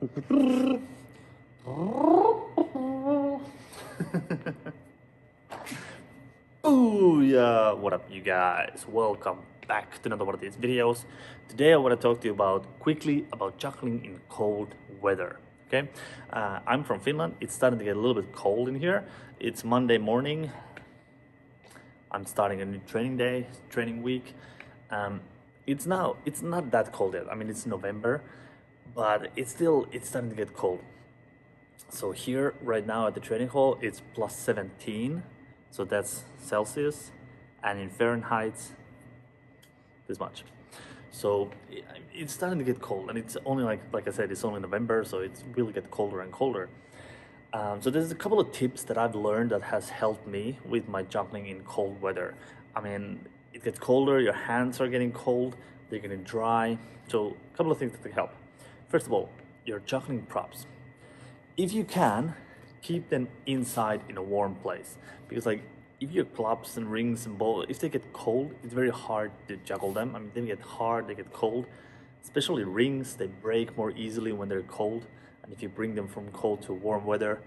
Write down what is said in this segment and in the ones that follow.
Booyah! What up, you guys? Welcome back to another one of these videos. Today I want to talk to you quickly about juggling in cold weather. Okay, I'm from Finland. It's starting to get a little bit cold in here. It's Monday morning. I'm starting a new training week. It's not that cold yet. I mean, it's November, but it's starting to get cold. So here right now at the training hall, it's plus 17. So that's Celsius, and in Fahrenheit, this much. So it's starting to get cold, and it's only like I said, it's only November, so it will get colder and colder. So there's a couple of tips that I've learned that has helped me with my juggling in cold weather. I mean, it gets colder, your hands are getting cold, they're getting dry. So a couple of things that can help. First of all, your juggling props. If you can, keep them inside in a warm place, because like if your clubs and rings and balls, if they get cold, it's very hard to juggle them. I mean, they get hard, they get cold, especially rings. They break more easily when they're cold, and if you bring them from cold to warm weather,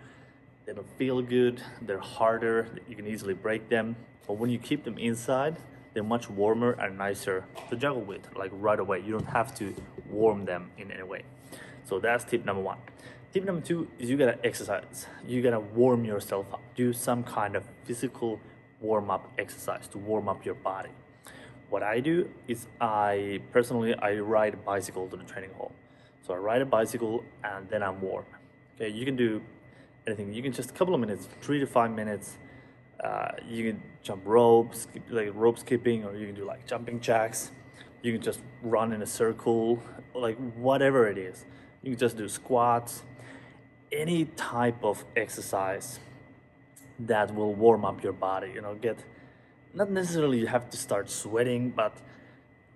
they don't feel good, they're harder, you can easily break them. But when you keep them inside, they're much warmer and nicer to juggle with, like right away. You don't have to warm them in any way. So that's tip number one. Tip number two is you gotta exercise. You gotta warm yourself up. Do some kind of physical warm-up exercise to warm up your body. What I do is I ride a bicycle to the training hall. So I ride a bicycle and then I'm warm. Okay, you can do anything. You can just a couple of minutes, 3 to 5 minutes. You can jump ropes, like rope skipping, or you can do like jumping jacks. You can just run in a circle, like whatever it is. You can just do squats. Any type of exercise that will warm up your body, not necessarily you have to start sweating, but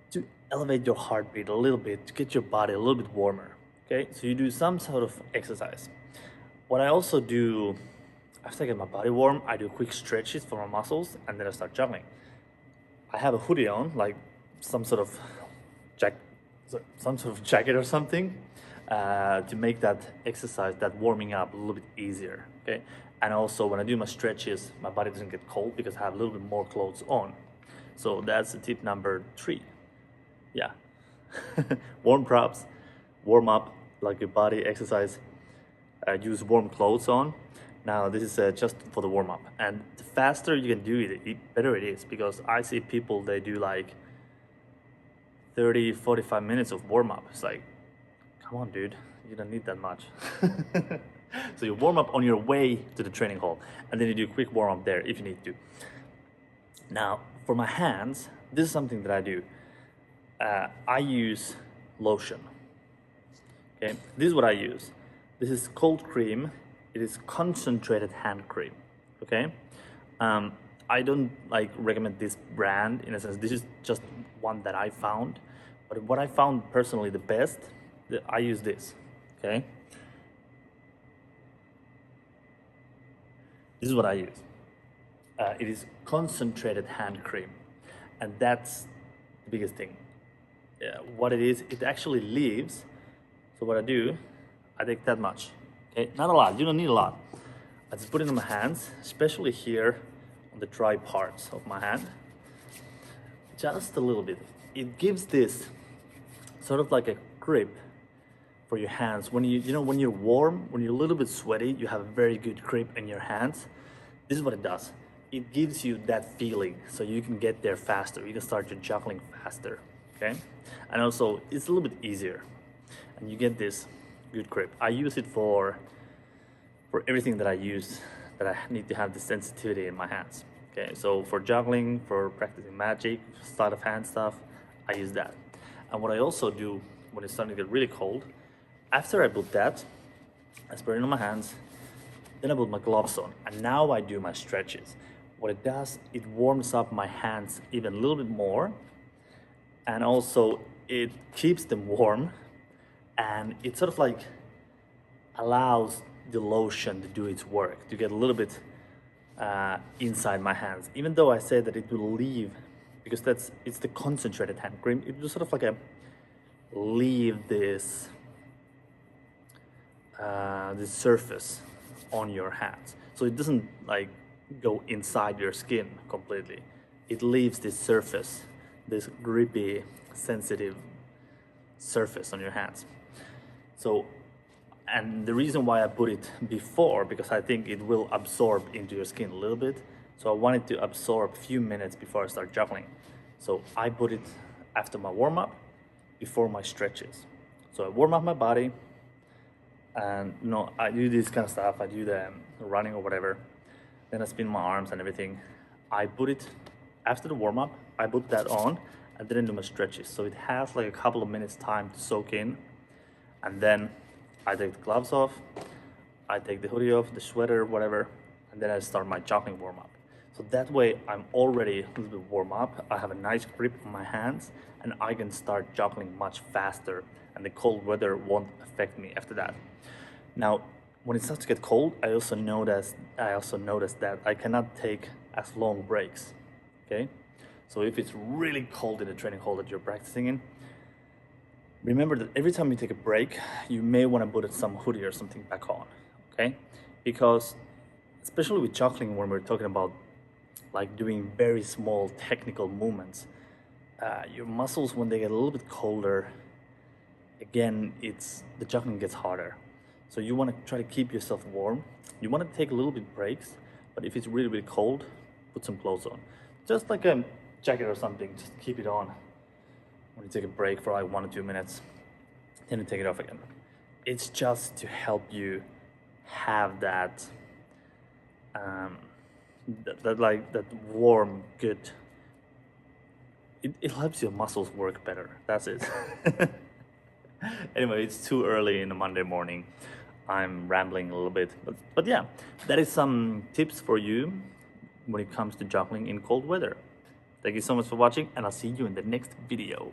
to elevate your heartbeat a little bit, to get your body a little bit warmer. Okay, so you do some sort of exercise. What I also do after I get my body warm, I do quick stretches for my muscles, and then I start juggling. I have a hoodie on, like some sort of jacket or something, to make that exercise, that warming up, a little bit easier. Okay, and also when I do my stretches, my body doesn't get cold because I have a little bit more clothes on. So that's the tip number 3. Yeah. Warm props, warm up, like your body exercise, use warm clothes on. Now this is just for the warm up, and the faster you can do it, the better it is, because I see people, they do like 30-45 minutes of warm up. It's like, come on dude, you don't need that much. So you warm up on your way to the training hall, and then you do a quick warm up there if you need to. Now for my hands, this is something that I do. I use lotion. Okay, this is what I use. This is cold cream. It is concentrated hand cream. Okay, I don't recommend this brand in a sense. This is just one that I found, but what I found personally the best, I use this. Okay, this is what I use. It is concentrated hand cream, and that's the biggest thing. What it is, it actually leaves. So what I do, I take that much. Okay, not a lot. You don't need a lot. I just put it on my hands, especially here on the dry parts of my hand, just a little bit. It gives this sort of like a grip for your hands. When when you're warm, when you're a little bit sweaty, you have a very good grip in your hands. This is what it does. It gives you that feeling, so you can get there faster. You can start your juggling faster. Okay, and also it's a little bit easier, and you get this good grip. I use it for everything that I use, that I need to have the sensitivity in my hands. Okay, so for juggling, for practicing magic, sleight of hand stuff, I use that. And what I also do when it's starting to get really cold, after I put that, I spray it on my hands, then I put my gloves on, and now I do my stretches. What it does, it warms up my hands even a little bit more, and also it keeps them warm, and it sort of like allows the lotion to do its work, to get a little bit inside my hands. Even though I say that it will leave, because it's the concentrated hand cream, it will sort of like leave this the surface on your hands, so it doesn't like go inside your skin completely. It leaves this surface, this grippy, sensitive surface on your hands. So, and the reason why I put it before, because I think it will absorb into your skin a little bit. So I wanted to absorb a few minutes before I start juggling. So I put it after my warm-up, before my stretches. So I warm up my body, and you know, I do this kind of stuff. I do the running or whatever. Then I spin my arms and everything. I put it after the warm-up. I put that on, and then I do my stretches. So it has like a couple of minutes time to soak in, and then I take the gloves off, I take the hoodie off, the sweater, whatever, and then I start my juggling warm-up. So that way I'm already a little bit warm up, I have a nice grip on my hands, and I can start juggling much faster, and the cold weather won't affect me after that. Now, when it starts to get cold, I also noticed that I cannot take as long breaks, okay? So if it's really cold in the training hall that you're practicing in, remember that every time you take a break, you may want to put some hoodie or something back on, okay? Because especially with juggling, when we're talking about like doing very small technical movements, your muscles, when they get a little bit colder, again, the juggling gets harder. So you want to try to keep yourself warm. You want to take a little bit breaks, but if it's really, really cold, put some clothes on. Just like a jacket or something, just keep it on when you take a break for like 1 or 2 minutes, then you take it off again. It's just to help you have that, that warm, good. It helps your muscles work better. That's it. Anyway, it's too early in a Monday morning. I'm rambling a little bit, but yeah, that is some tips for you when it comes to juggling in cold weather. Thank you so much for watching, and I'll see you in the next video.